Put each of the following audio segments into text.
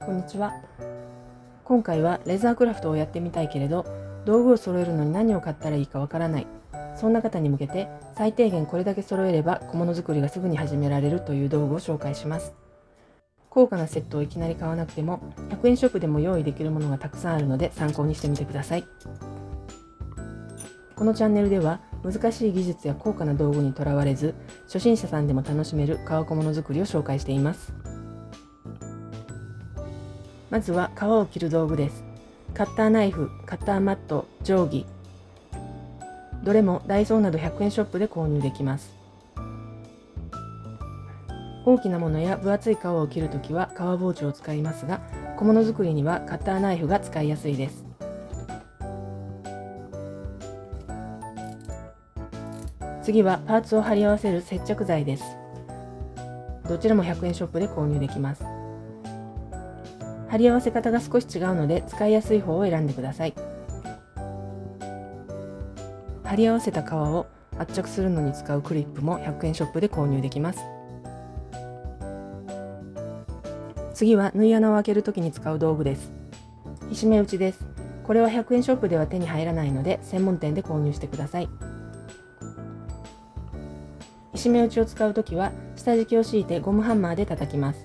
こんにちは。今回はレザークラフトをやってみたいけれど、道具を揃えるのに何を買ったらいいかわからない。そんな方に向けて最低限これだけ揃えれば小物作りがすぐに始められるという道具を紹介します。高価なセットをいきなり買わなくても100円ショップでも用意できるものがたくさんあるので参考にしてみてください。このチャンネルでは難しい技術や高価な道具にとらわれず、初心者さんでも楽しめる革小物作りを紹介しています。まずは革を切る道具です。カッターナイフ、カッターマット、定規、どれもダイソーなど100円ショップで購入できます。大きなものや分厚い革を切るときは革包丁を使いますが、小物作りにはカッターナイフが使いやすいです。次はパーツを貼り合わせる接着剤です。どちらも100円ショップで購入できます。貼り合わせ方が少し違うので使いやすい方を選んでください。貼り合わせた革を圧着するのに使うクリップも100円ショップで購入できます。次は縫い穴を開けるときに使う道具です。ひしめ打ちです。これは100円ショップでは手に入らないので専門店で購入してください。ひしめ打ちを使うときは下敷きを敷いてゴムハンマーで叩きます。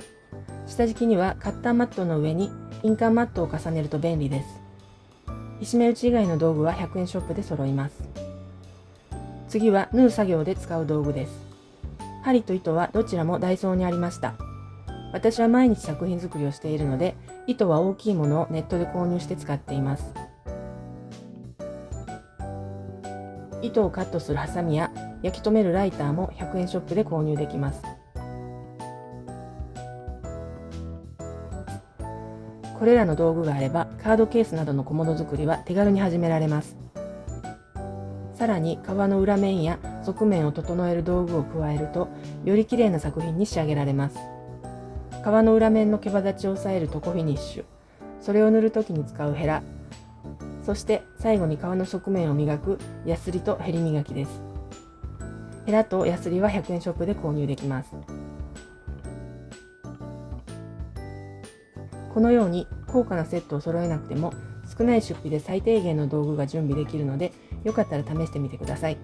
下敷きにはカッターマットの上に印鑑マットを重ねると便利です。ひしめ打ち以外の道具は100円ショップで揃います。次は縫う作業で使う道具です。針と糸はどちらもダイソーにありました。私は毎日作品作りをしているので、糸は大きいものをネットで購入して使っています。糸をカットするハサミや焼き止めるライターも100円ショップで購入できます。これらの道具があればカードケースなどの小物作りは手軽に始められます。さらに革の裏面や側面を整える道具を加えるとより綺麗な作品に仕上げられます。革の裏面の毛羽立ちを抑えるトコフィニッシュ、それを塗るときに使うヘラ、そして最後に革の側面を磨くヤスリとヘリ磨きです。ヘラとヤスリは100円ショップで購入できます。このように高価なセットを揃えなくても少ない出費で最低限の道具が準備できるので、よかったら試してみてください。